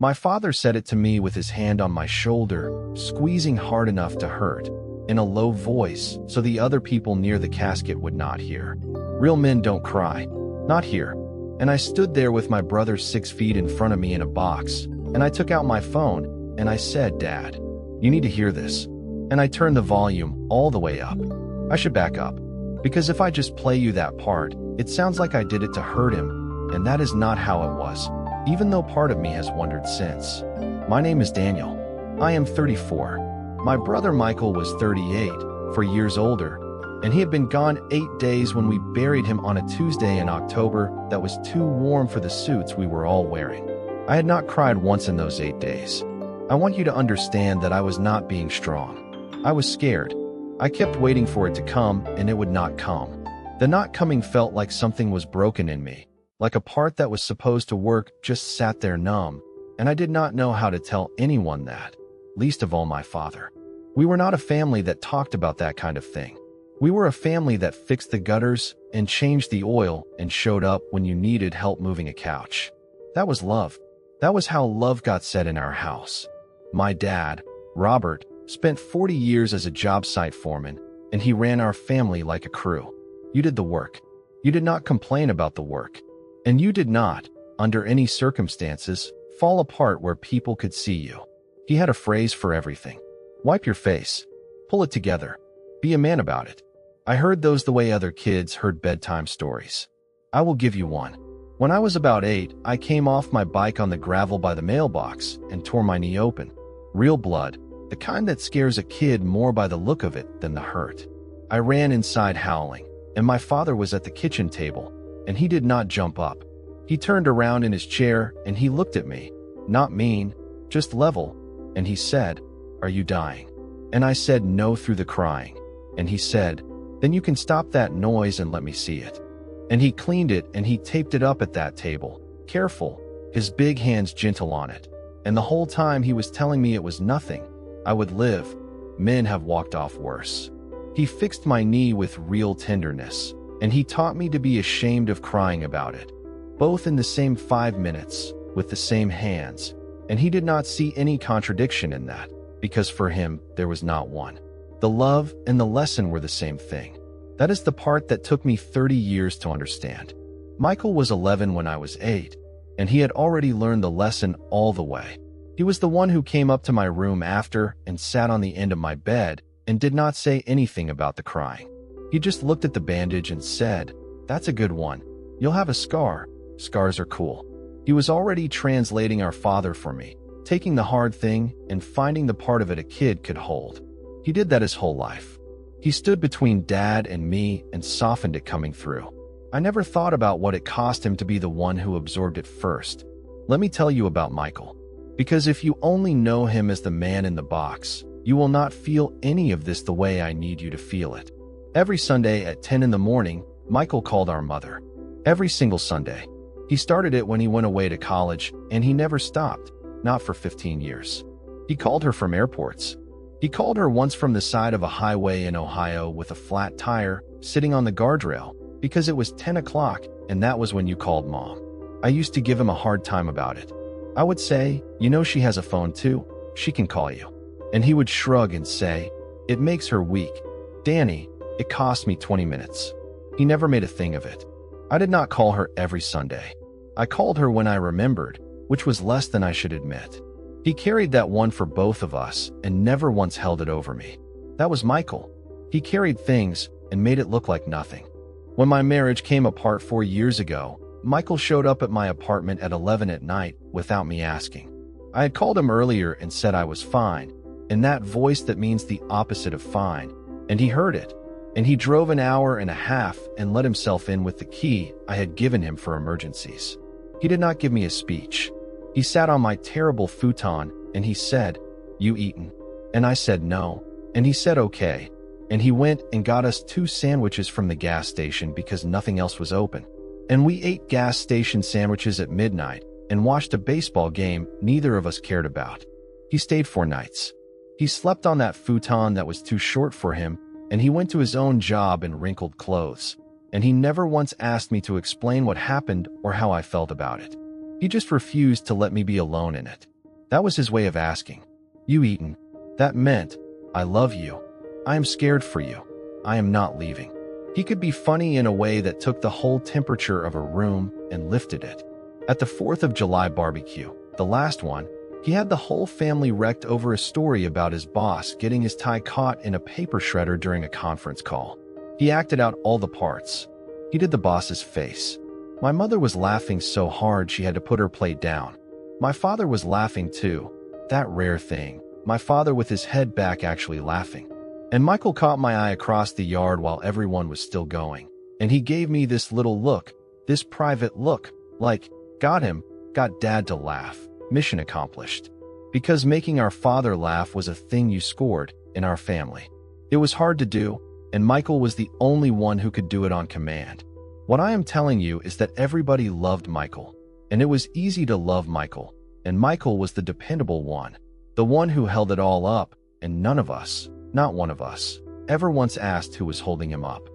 My father said it to me with his hand on my shoulder, squeezing hard enough to hurt, in a low voice so the other people near the casket would not hear. Real men don't cry. Not here. And I stood there with my brother 6 feet in front of me in a box, and I took out my phone, and I said, "Dad, you need to hear this." And I turned the volume all the way up. I should back up, because if I just play you that part, it sounds like I did it to hurt him, and that is not how it was, even though part of me has wondered since. My name is Daniel. I am 34. My brother Michael was 38, 4 years older, and he had been gone 8 days when we buried him on a Tuesday in October that was too warm for the suits we were all wearing. I had not cried once in those 8 days. I want you to understand that I was not being strong. I was scared. I kept waiting for it to come, and it would not come. The not coming felt like something was broken in me, like a part that was supposed to work just sat there numb, and I did not know how to tell anyone that, least of all my father. We were not a family that talked about that kind of thing. We were a family that fixed the gutters and changed the oil and showed up when you needed help moving a couch. That was love. That was how love got said in our house. My dad, Robert, spent 40 years as a job site foreman, and he ran our family like a crew. You did the work. You did not complain about the work. And you did not, under any circumstances, fall apart where people could see you. He had a phrase for everything. Wipe your face. Pull it together. Be a man about it. I heard those the way other kids heard bedtime stories. I will give you one. When I was about 8, I came off my bike on the gravel by the mailbox and tore my knee open. Real blood, the kind that scares a kid more by the look of it than the hurt. I ran inside howling, and my father was at the kitchen table, and he did not jump up. He turned around in his chair and he looked at me, not mean, just level, and he said, "Are you dying?" And I said no through the crying, and he said, "Then you can stop that noise and let me see it." And he cleaned it and he taped it up at that table, careful, his big hands gentle on it. And the whole time he was telling me it was nothing. I would live. Men have walked off worse. He fixed my knee with real tenderness, and he taught me to be ashamed of crying about it, both in the same 5 minutes, with the same hands, and he did not see any contradiction in that, because for him there was not one. The love and the lesson were the same thing. That is the part that took me 30 years to understand. Michael was 11 when I was 8, and he had already learned the lesson all the way. He was the one who came up to my room after and sat on the end of my bed and did not say anything about the crying. He just looked at the bandage and said, "That's a good one. You'll have a scar. Scars are cool." He was already translating our Father for me, taking the hard thing and finding the part of it a kid could hold. He did that his whole life. He stood between Dad and me and softened it coming through. I never thought about what it cost him to be the one who absorbed it first. Let me tell you about Michael. Because if you only know him as the man in the box, you will not feel any of this the way I need you to feel it. Every Sunday at 10 in the morning, Michael called our mother. Every single Sunday. He started it when he went away to college, and he never stopped, not for 15 years. He called her from airports. He called her once from the side of a highway in Ohio with a flat tire, sitting on the guardrail, because it was 10 o'clock, and that was when you called Mom. I used to give him a hard time about it. I would say, "You know she has a phone too. She can call you." And he would shrug and say, "It makes her weak. Danny, it cost me 20 minutes. He never made a thing of it. I did not call her every Sunday. I called her when I remembered, which was less than I should admit. He carried that one for both of us and never once held it over me. That was Michael. He carried things and made it look like nothing. When my marriage came apart 4 years ago, Michael showed up at my apartment at 11 at night without me asking. I had called him earlier and said I was fine, in that voice that means the opposite of fine, and he heard it. And he drove an hour and a half and let himself in with the key I had given him for emergencies. He did not give me a speech. He sat on my terrible futon and he said, "You eaten?" And I said no, and he said okay. And he went and got us 2 sandwiches from the gas station because nothing else was open. And we ate gas station sandwiches at midnight and watched a baseball game neither of us cared about. He stayed 4 nights. He slept on that futon that was too short for him, and he went to his own job in wrinkled clothes. And he never once asked me to explain what happened or how I felt about it. He just refused to let me be alone in it. That was his way of asking. You eaten. That meant, I love you. I am scared for you. I am not leaving. He could be funny in a way that took the whole temperature of a room and lifted it. At the 4th of July barbecue, the last one, he had the whole family wrecked over a story about his boss getting his tie caught in a paper shredder during a conference call. He acted out all the parts. He did the boss's face. My mother was laughing so hard she had to put her plate down. My father was laughing too. That rare thing, my father with his head back actually laughing. And Michael caught my eye across the yard while everyone was still going. And he gave me this little look, this private look, like, got him, got Dad to laugh. Mission accomplished. Because making our father laugh was a thing you scored in our family. It was hard to do, and Michael was the only one who could do it on command. What I am telling you is that everybody loved Michael, and it was easy to love Michael, and Michael was the dependable one, the one who held it all up, and none of us, not one of us, ever once asked who was holding him up.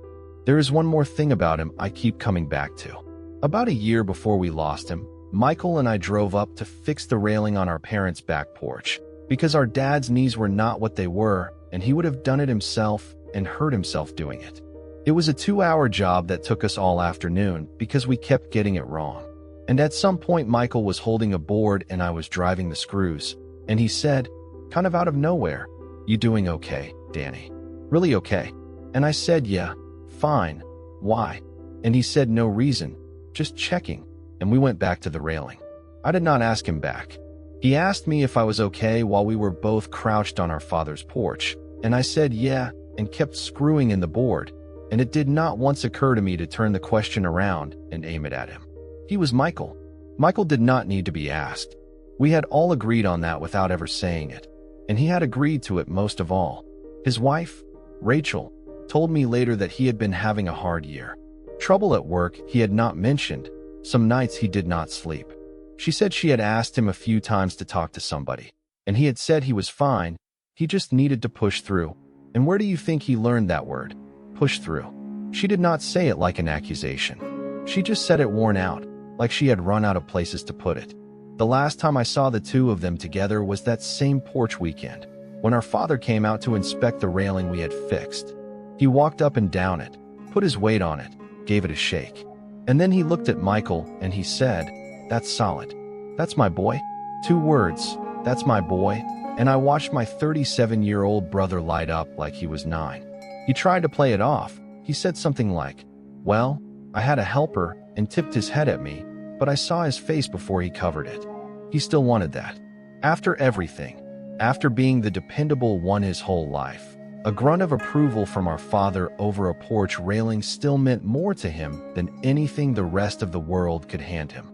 There is one more thing about him I keep coming back to. About a year before we lost him, Michael and I drove up to fix the railing on our parents' back porch, because our dad's knees were not what they were, and he would have done it himself and hurt himself doing it. It was a 2-hour job that took us all afternoon because we kept getting it wrong. And at some point Michael was holding a board and I was driving the screws, and he said, kind of out of nowhere, "You doing okay, Danny? Really okay?" And I said, "Yeah, fine. Why?" And he said, "No reason, just checking." And we went back to the railing. I did not ask him back. He asked me if I was okay while we were both crouched on our father's porch, and I said yeah and kept screwing in the board, and it did not once occur to me to turn the question around and aim it at him. He was Michael. Michael did not need to be asked. We had all agreed on that without ever saying it, and he had agreed to it most of all. His wife, Rachel, told me later that he had been having a hard year. Trouble at work he had not mentioned. Some nights he did not sleep. She said she had asked him a few times to talk to somebody, and he had said he was fine, he just needed to push through. And where do you think he learned that word? Push through. She did not say it like an accusation. She just said it worn out, like she had run out of places to put it. The last time I saw the two of them together was that same porch weekend, when our father came out to inspect the railing we had fixed. He walked up and down it, put his weight on it, gave it a shake. And then he looked at Michael and he said, "That's solid. That's my boy." 2 words, "That's my boy," and I watched my 37-year-old brother light up like he was 9. He tried to play it off. He said something like, "Well, I had a helper," and tipped his head at me, but I saw his face before he covered it. He still wanted that. After everything, after being the dependable one his whole life, a grunt of approval from our father over a porch railing still meant more to him than anything the rest of the world could hand him.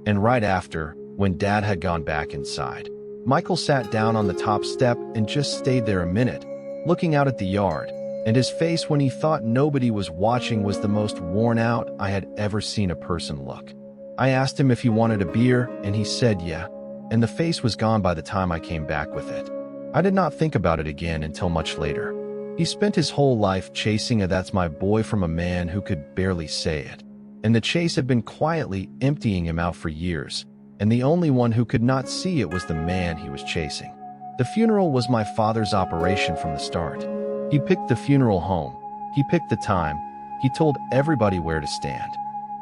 And right after, when Dad had gone back inside, Michael sat down on the top step and just stayed there a minute, looking out at the yard, and his face when he thought nobody was watching was the most worn out I had ever seen a person look. I asked him if he wanted a beer, and he said yeah, and the face was gone by the time I came back with it. I did not think about it again until much later. He spent his whole life chasing a "that's my boy" from a man who could barely say it, and the chase had been quietly emptying him out for years, and the only one who could not see it was the man he was chasing. The funeral was my father's operation from the start. He picked the funeral home. He picked the time. He told everybody where to stand.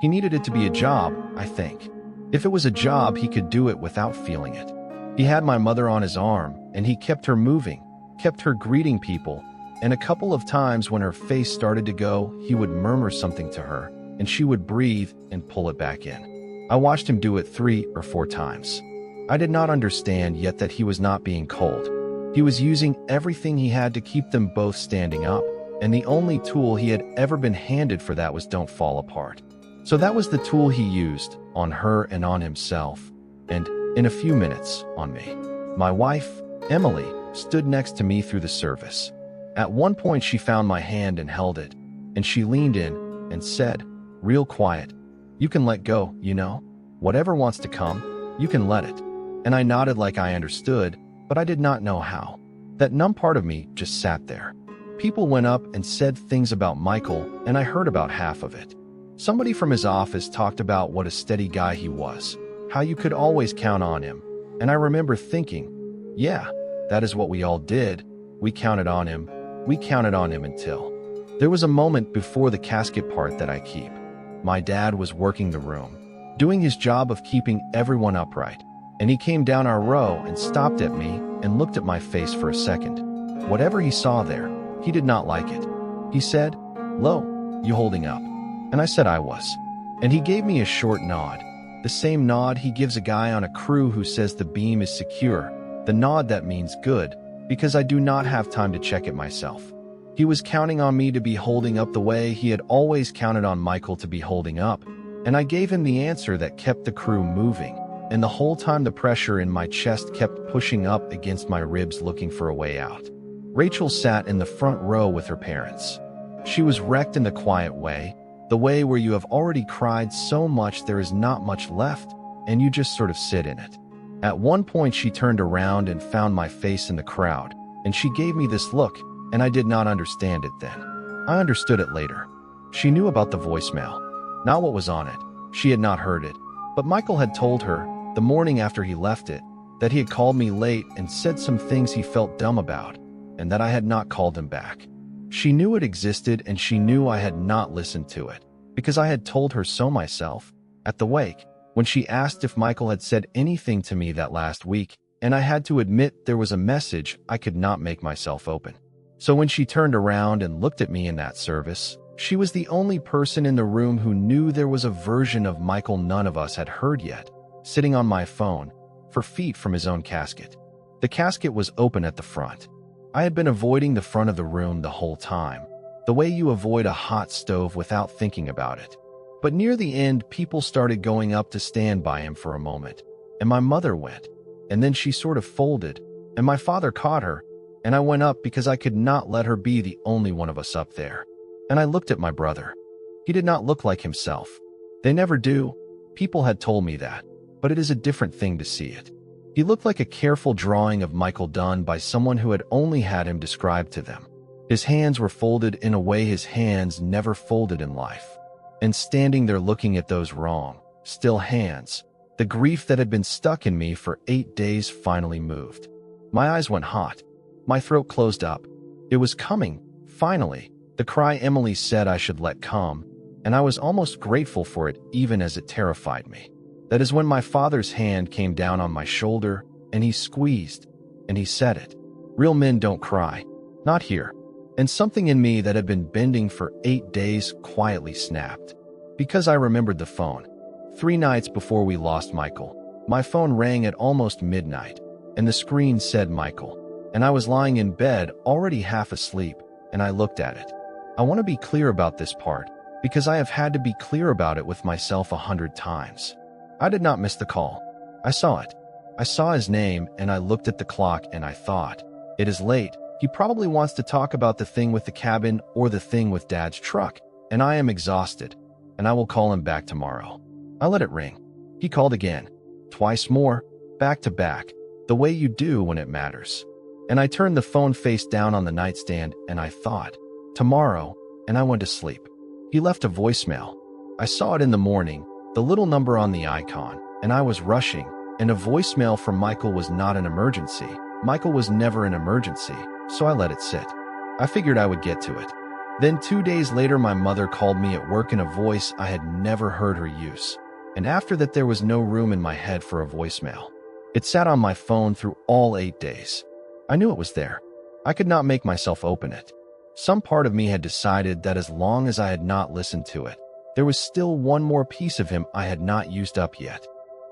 He needed it to be a job, I think. If it was a job, he could do it without feeling it. He had my mother on his arm, and he kept her moving, kept her greeting people, and a couple of times when her face started to go, he would murmur something to her, and she would breathe and pull it back in. I watched him do it 3 or 4 times. I did not understand yet that he was not being cold. He was using everything he had to keep them both standing up, and the only tool he had ever been handed for that was "don't fall apart." So that was the tool he used, on her and on himself, and, in a few minutes, on me. My wife, Emily, stood next to me through the service. At one point she found my hand and held it, and she leaned in and said, real quiet, "You can let go, you know? Whatever wants to come, you can let it." And I nodded like I understood, but I did not know how. That numb part of me just sat there. People went up and said things about Michael, and I heard about half of it. Somebody from his office talked about what a steady guy he was, how you could always count on him, And I remember thinking, yeah, that is what we all did. We counted on him. We counted on him until. There was a moment before the casket part that I keep. My dad was working the room, doing his job of keeping everyone upright, and he came down our row and stopped at me and looked at my face for a second. Whatever he saw there, he did not like it. He said, "Lo, you holding up?" And I said I was. And he gave me a short nod. The same nod he gives a guy on a crew who says the beam is secure. The nod that means good, because I do not have time to check it myself. He was counting on me to be holding up the way he had always counted on Michael to be holding up, and I gave him the answer that kept the crew moving, and the whole time the pressure in my chest kept pushing up against my ribs looking for a way out. Rachel sat in the front row with her parents. She was wrecked in the quiet way, the way where you have already cried so much there is not much left, and you just sort of sit in it. At one point she turned around and found my face in the crowd, and she gave me this look, and I did not understand it then. I understood it later. She knew about the voicemail, not what was on it. She had not heard it, but Michael had told her, the morning after he left it, that he had called me late and said some things he felt dumb about, and that I had not called him back. She knew it existed, and she knew I had not listened to it, because I had told her so myself. At the wake, when she asked if Michael had said anything to me that last week, and I had to admit there was a message I could not make myself open. So when she turned around and looked at me in that service, she was the only person in the room who knew there was a version of Michael none of us had heard yet, sitting on my phone, 4 feet from his own casket. The casket was open at the front. I had been avoiding the front of the room the whole time, the way you avoid a hot stove without thinking about it. But near the end, people started going up to stand by him for a moment, and my mother went, and then she sort of folded, and my father caught her, and I went up because I could not let her be the only one of us up there. And I looked at my brother. He did not look like himself. They never do. People had told me that, but it is a different thing to see it. He looked like a careful drawing of Michael done by someone who had only had him described to them. His hands were folded in a way his hands never folded in life. And standing there looking at those wrong, still hands, the grief that had been stuck in me for 8 days finally moved. My eyes went hot. My throat closed up. It was coming, finally, the cry Emily said I should let come, and I was almost grateful for it even as it terrified me. That is when my father's hand came down on my shoulder, and he squeezed, and he said it. Real men don't cry. Not here. And something in me that had been bending for 8 days quietly snapped. Because I remembered the phone. 3 nights before we lost Michael, my phone rang at almost midnight, and the screen said Michael. And I was lying in bed, already half asleep, and I looked at it. I want to be clear about this part, because I have had to be clear about it with myself 100 times. I did not miss the call. I saw it. I saw his name, and I looked at the clock, and I thought, it is late. He probably wants to talk about the thing with the cabin or the thing with Dad's truck, and I am exhausted, and I will call him back tomorrow. I let it ring. He called again. Twice more, back to back, the way you do when it matters. And I turned the phone face down on the nightstand, and I thought, tomorrow, and I went to sleep. He left a voicemail. I saw it in the morning, the little number on the icon, and I was rushing, and a voicemail from Michael was not an emergency. Michael was never an emergency, so I let it sit. I figured I would get to it. Then 2 days later, my mother called me at work in a voice I had never heard her use. And after that, there was no room in my head for a voicemail. It sat on my phone through all 8 days. I knew it was there. I could not make myself open it. Some part of me had decided that as long as I had not listened to it, there was still one more piece of him I had not used up yet.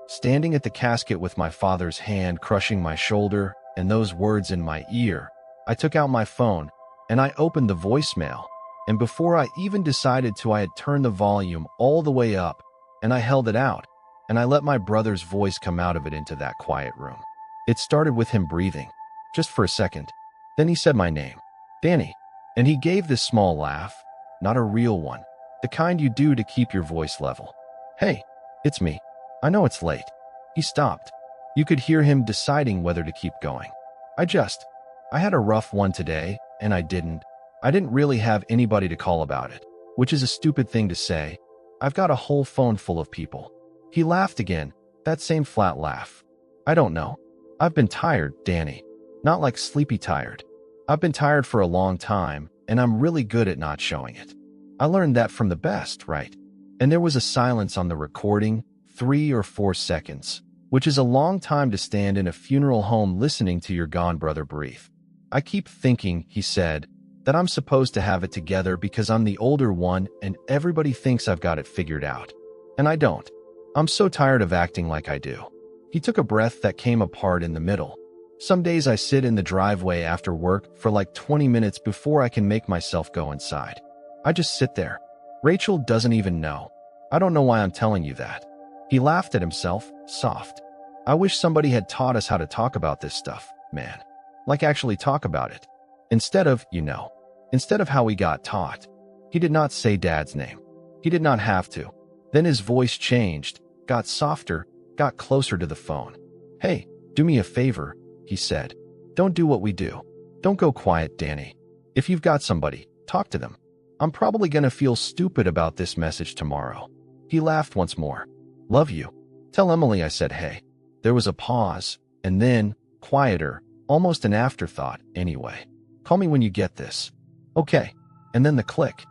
Standing at the casket with my father's hand crushing my shoulder and those words in my ear, I took out my phone and I opened the voicemail, and before I even decided to, I had turned the volume all the way up, and I held it out, and I let my brother's voice come out of it into that quiet room. It started with him breathing, just for a second. Then he said my name, Danny, and he gave this small laugh, not a real one, the kind you do to keep your voice level. Hey, it's me. I know it's late. He stopped. You could hear him deciding whether to keep going. I had a rough one today, and I didn't really have anybody to call about it, which is a stupid thing to say. I've got a whole phone full of people. He laughed again, that same flat laugh. I don't know. I've been tired, Danny. Not like sleepy tired. I've been tired for a long time, and I'm really good at not showing it. I learned that from the best, right? And there was a silence on the recording, 3 or 4 seconds, which is a long time to stand in a funeral home listening to your gone brother breathe. I keep thinking, he said, that I'm supposed to have it together because I'm the older one and everybody thinks I've got it figured out. And I don't. I'm so tired of acting like I do. He took a breath that came apart in the middle. Some days I sit in the driveway after work for like 20 minutes before I can make myself go inside. I just sit there. Rachel doesn't even know. I don't know why I'm telling you that. He laughed at himself, soft. I wish somebody had taught us how to talk about this stuff, man. Like actually talk about it. Instead of how we got taught. He did not say Dad's name. He did not have to. Then his voice changed, got softer, got closer to the phone. Hey, do me a favor, he said. Don't do what we do. Don't go quiet, Danny. If you've got somebody, talk to them. I'm probably gonna feel stupid about this message tomorrow. He laughed once more. Love you. Tell Emily I said hey. There was a pause, and then, quieter, almost an afterthought, anyway. Call me when you get this. Okay. And then the click.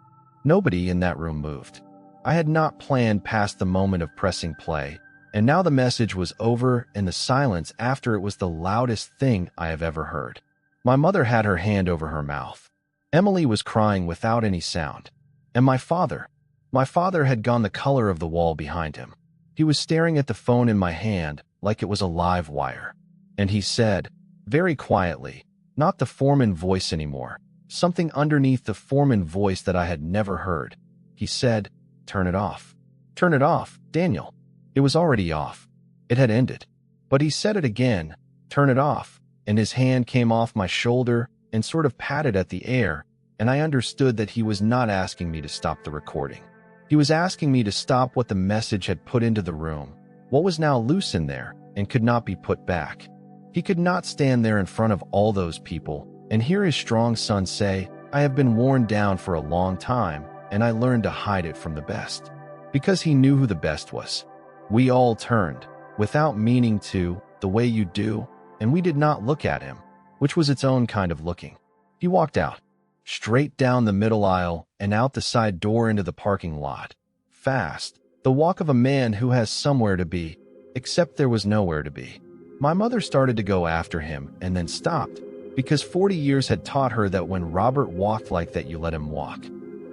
Nobody in that room moved. I had not planned past the moment of pressing play, and now the message was over and the silence after it was the loudest thing I have ever heard. My mother had her hand over her mouth. Emily was crying without any sound. And my father had gone the color of the wall behind him. He was staring at the phone in my hand like it was a live wire. And he said, very quietly, not the foreman voice anymore, something underneath the foreman voice that I had never heard. He said, turn it off. Turn it off, Daniel. It was already off. It had ended. But he said it again, turn it off, and his hand came off my shoulder and sort of patted at the air, and I understood that he was not asking me to stop the recording. He was asking me to stop what the message had put into the room, what was now loose in there and could not be put back. He could not stand there in front of all those people and hear his strong son say, I have been worn down for a long time, and I learned to hide it from the best. Because he knew who the best was. We all turned, without meaning to, the way you do, and we did not look at him, which was its own kind of looking. He walked out, straight down the middle aisle and out the side door into the parking lot. Fast, the walk of a man who has somewhere to be, except there was nowhere to be. My mother started to go after him and then stopped, because 40 years had taught her that when Robert walked like that, you let him walk.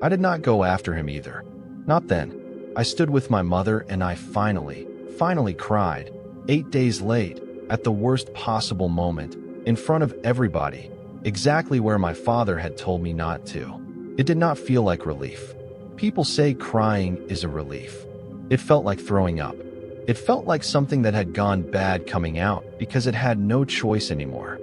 I did not go after him either. Not then. I stood with my mother and I finally cried, 8 days late, at the worst possible moment, in front of everybody, exactly where my father had told me not to. It did not feel like relief. People say crying is a relief. It felt like throwing up. It felt like something that had gone bad coming out because it had no choice anymore.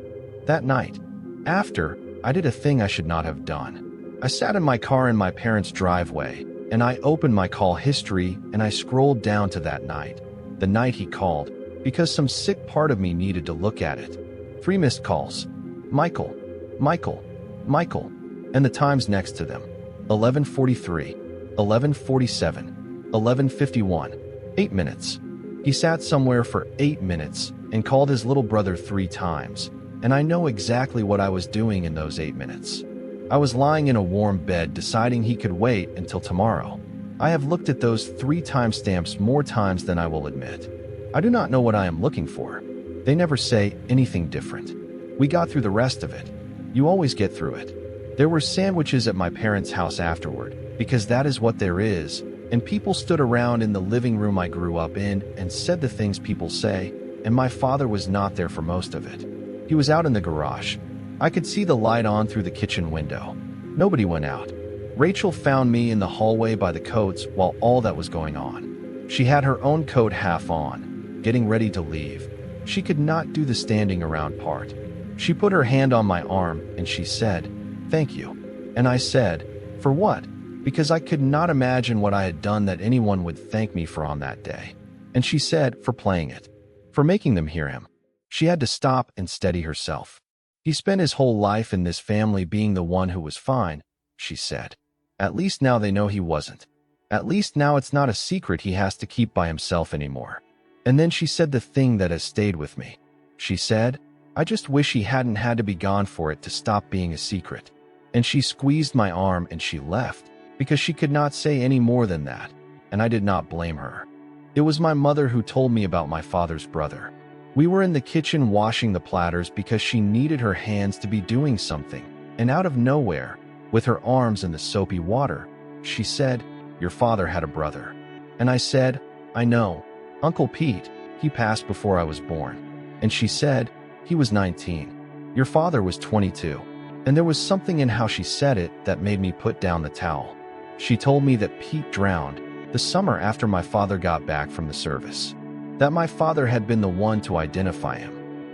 That night, after, I did a thing I should not have done. I sat in my car in my parents' driveway, and I opened my call history and I scrolled down to that night, the night he called, because some sick part of me needed to look at it. 3 missed calls. Michael, Michael, Michael, and the times next to them. 11:43, 11:47, 11:51, 8 minutes. He sat somewhere for 8 minutes and called his little brother 3 times, and I know exactly what I was doing in those 8 minutes. I was lying in a warm bed deciding he could wait until tomorrow. I have looked at those 3 timestamps more times than I will admit. I do not know what I am looking for. They never say anything different. We got through the rest of it. You always get through it. There were sandwiches at my parents' house afterward, because that is what there is, and people stood around in the living room I grew up in and said the things people say, and my father was not there for most of it. He was out in the garage. I could see the light on through the kitchen window. Nobody went out. Rachel found me in the hallway by the coats while all that was going on. She had her own coat half on, getting ready to leave. She could not do the standing around part. She put her hand on my arm and she said, "Thank you." And I said, "For what?" Because I could not imagine what I had done that anyone would thank me for on that day. And she said, "For playing it. For making them hear him." She had to stop and steady herself. "He spent his whole life in this family being the one who was fine," she said. "At least now they know he wasn't. At least now it's not a secret he has to keep by himself anymore." And then she said the thing that has stayed with me. She said, "I just wish he hadn't had to be gone for it to stop being a secret." And she squeezed my arm and she left, because she could not say any more than that, and I did not blame her. It was my mother who told me about my father's brother. We were in the kitchen washing the platters because she needed her hands to be doing something, and out of nowhere, with her arms in the soapy water, she said, "Your father had a brother." And I said, "I know, Uncle Pete, he passed before I was born." And she said, "He was 19. Your father was 22. And there was something in how she said it that made me put down the towel. She told me that Pete drowned the summer after my father got back from the service, that my father had been the one to identify him,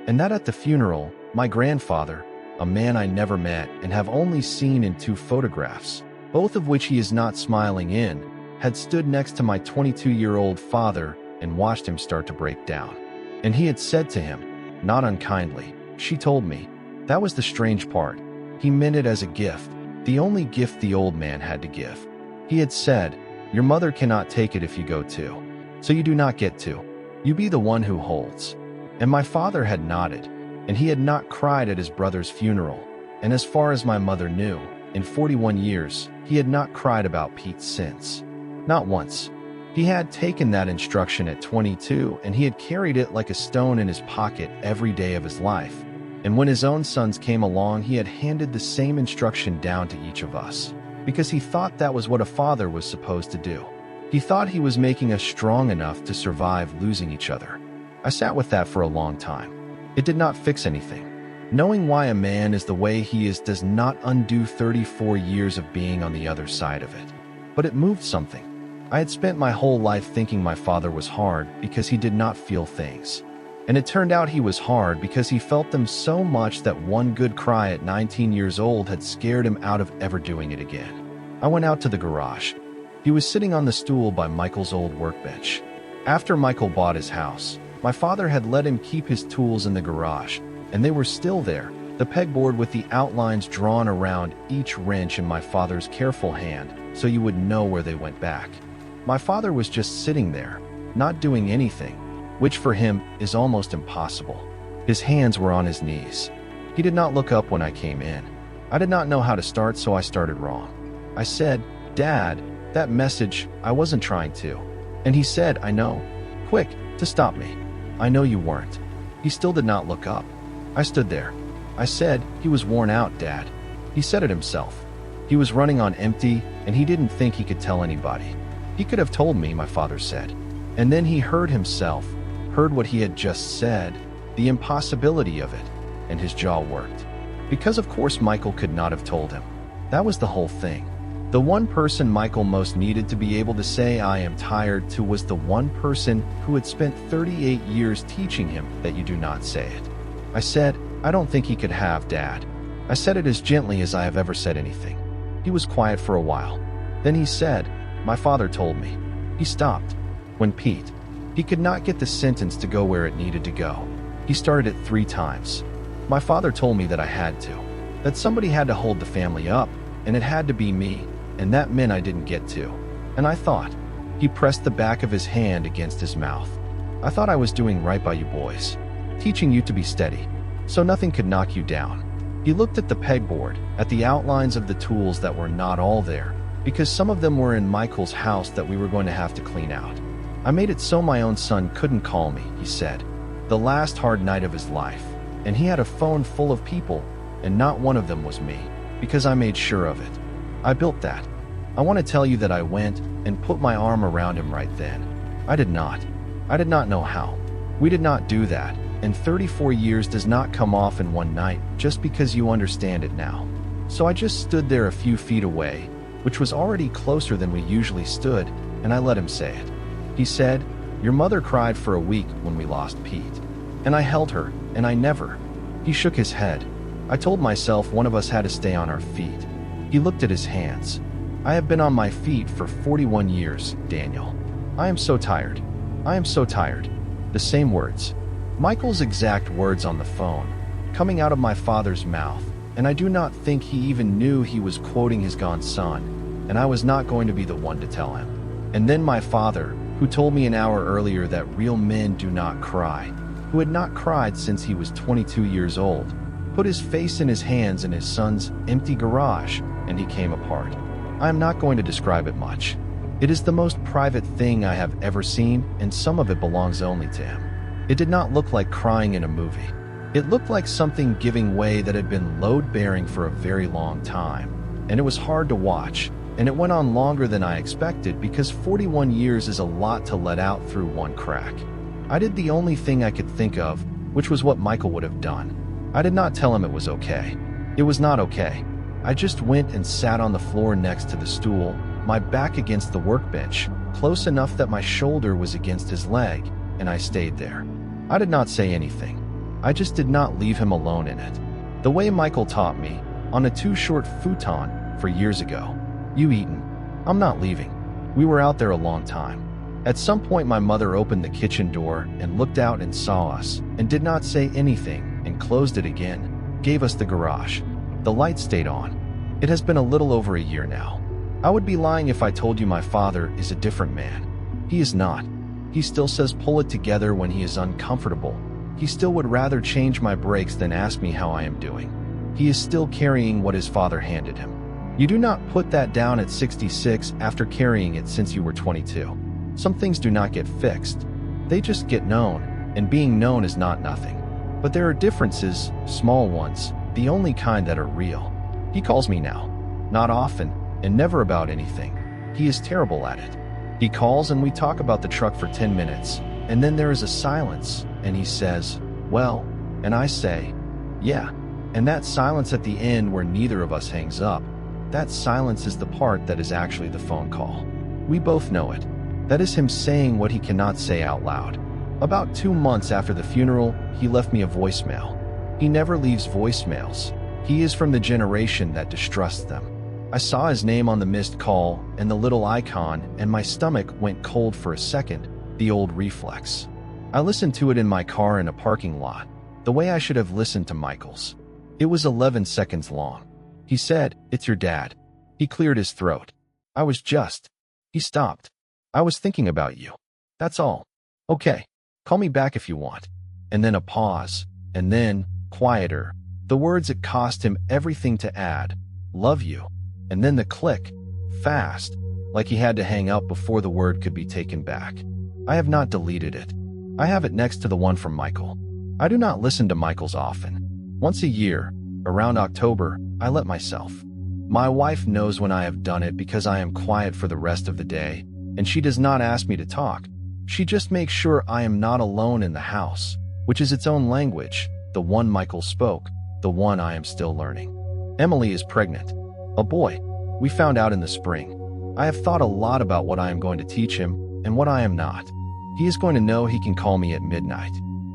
and that at the funeral, my grandfather, a man I never met and have only seen in 2 photographs, both of which he is not smiling in, had stood next to my 22-year-old father and watched him start to break down. And he had said to him, not unkindly, she told me, that was the strange part, he meant it as a gift, the only gift the old man had to give. He had said, "Your mother cannot take it if you go too, so you do not get to. You be the one who holds." And my father had nodded, and he had not cried at his brother's funeral, and as far as my mother knew, in 41 years, he had not cried about Pete since. Not once. He had taken that instruction at 22, and he had carried it like a stone in his pocket every day of his life. And when his own sons came along, he had handed the same instruction down to each of us, because he thought that was what a father was supposed to do. He thought he was making us strong enough to survive losing each other. I sat with that for a long time. It did not fix anything. Knowing why a man is the way he is does not undo 34 years of being on the other side of it. But it moved something. I had spent my whole life thinking my father was hard because he did not feel things. And it turned out he was hard because he felt them so much that one good cry at 19 years old had scared him out of ever doing it again. I went out to the garage. He was sitting on the stool by Michael's old workbench. After Michael bought his house, my father had let him keep his tools in the garage, and they were still there, the pegboard with the outlines drawn around each wrench in my father's careful hand, so you would know where they went back. My father was just sitting there, not doing anything, which for him is almost impossible. His hands were on his knees. He did not look up when I came in. I did not know how to start, so I started wrong. I said, "Dad, that message, I wasn't trying to." And he said, "I know." Quick, to stop me. "I know you weren't." He still did not look up. I stood there. I said, "He was worn out, Dad." He said it himself. He was running on empty, and he didn't think he could tell anybody. He could have told me, my father said. And then he heard himself, heard what he had just said, the impossibility of it, and his jaw worked. Because of course Michael could not have told him. That was the whole thing. The one person Michael most needed to be able to say "I am tired" to was the one person who had spent 38 years teaching him that you do not say it. I said, "I don't think he could have, Dad." I said it as gently as I have ever said anything. He was quiet for a while. Then he said, "My father told me." He stopped. When Pete, he could not get the sentence to go where it needed to go. He started it 3 times. My father told me that I had to, that somebody had to hold the family up, and it had to be me, and that meant I didn't get to. And I thought, he pressed the back of his hand against his mouth. I thought I was doing right by you boys, teaching you to be steady, so nothing could knock you down. He looked at the pegboard, at the outlines of the tools that were not all there, because some of them were in Michael's house that we were going to have to clean out. I made it so my own son couldn't call me, he said. The last hard night of his life, and he had a phone full of people, and not one of them was me, because I made sure of it. I built that. I want to tell you that I went and put my arm around him right then. I did not. I did not know how. We did not do that, and 34 years does not come off in one night just because you understand it now. So I just stood there a few feet away, which was already closer than we usually stood, and I let him say it. He said, "Your mother cried for a week when we lost Pete." And I held her, and I never. He shook his head. I told myself one of us had to stay on our feet. He looked at his hands. "I have been on my feet for 41 years, Daniel. I am so tired. I am so tired." The same words. Michael's exact words on the phone, coming out of my father's mouth, and I do not think he even knew he was quoting his gone son, and I was not going to be the one to tell him. And then my father, who told me an hour earlier that real men do not cry, who had not cried since he was 22 years old, put his face in his hands in his son's empty garage, and he came apart. I am not going to describe it much. It is the most private thing I have ever seen, and some of it belongs only to him. It did not look like crying in a movie. It looked like something giving way that had been load-bearing for a very long time, and it was hard to watch, and it went on longer than I expected because 41 years is a lot to let out through one crack. I did the only thing I could think of, which was what Michael would have done. I did not tell him it was okay. It was not okay. I just went and sat on the floor next to the stool, my back against the workbench, close enough that my shoulder was against his leg, and I stayed there. I did not say anything. I just did not leave him alone in it. The way Michael taught me, on a too-short futon for years ago. You eaten. I'm not leaving. We were out there a long time. At some point my mother opened the kitchen door and looked out and saw us, and did not say anything, and closed it again, gave us the garage. The light stayed on. It has been a little over a year now. I would be lying if I told you my father is a different man. He is not. He still says pull it together when he is uncomfortable. He still would rather change my brakes than ask me how I am doing. He is still carrying what his father handed him. You do not put that down at 66 after carrying it since you were 22. Some things do not get fixed. They just get known, and being known is not nothing. But there are differences, small ones, the only kind that are real. He calls me now. Not often, and never about anything. He is terrible at it. He calls and we talk about the truck for 10 minutes, and then there is a silence, and he says, well, and I say, yeah. And that silence at the end where neither of us hangs up, that silence is the part that is actually the phone call. We both know it. That is him saying what he cannot say out loud. About 2 months after the funeral, he left me a voicemail. He never leaves voicemails. He is from the generation that distrusts them. I saw his name on the missed call and the little icon, and my stomach went cold for a second, the old reflex. I listened to it in my car in a parking lot, the way I should have listened to Michael's. It was 11 seconds long. He said, "It's your dad." He cleared his throat. He stopped. "I was thinking about you. That's all. Okay, call me back if you want." And then a pause, and then, quieter, the words it cost him everything to add, "Love you." And then the click, fast, like he had to hang up before the word could be taken back. I have not deleted it. I have it next to the one from Michael. I do not listen to Michael's often. Once a year, around October, I let myself. My wife knows when I have done it because I am quiet for the rest of the day, and she does not ask me to talk. She just makes sure I am not alone in the house, which is its own language, the one Michael spoke, the one I am still learning. Emily is pregnant. A boy. We found out in the spring. I have thought a lot about what I am going to teach him and what I am not. He is going to know he can call me at midnight.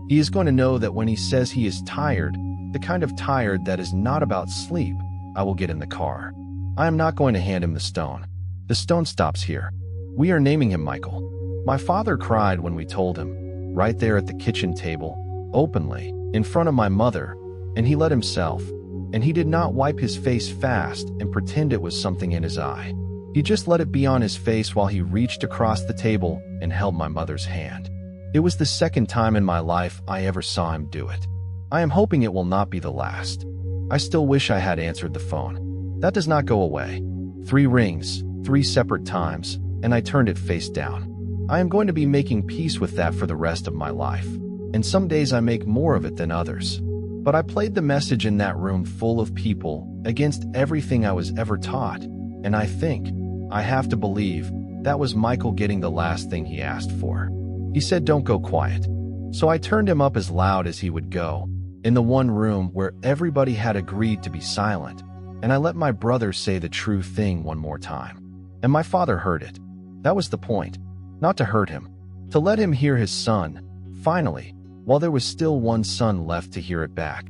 He is going to know that when he says he is tired, the kind of tired that is not about sleep, I will get in the car. I am not going to hand him the stone. The stone stops here. We are naming him Michael. My father cried when we told him, right there at the kitchen table, openly, in front of my mother, and he let himself, and he did not wipe his face fast and pretend it was something in his eye. He just let it be on his face while he reached across the table and held my mother's hand. It was the second time in my life I ever saw him do it. I am hoping it will not be the last. I still wish I had answered the phone. That does not go away. 3 rings, 3 separate times, and I turned it face down. I am going to be making peace with that for the rest of my life, and some days I make more of it than others. But I played the message in that room full of people against everything I was ever taught, and I think, I have to believe, that was Michael getting the last thing he asked for. He said don't go quiet. So I turned him up as loud as he would go, in the one room where everybody had agreed to be silent, and I let my brother say the true thing one more time. And my father heard it. That was the point. Not to hurt him. To let him hear his son, finally, while there was still one son left to hear it back.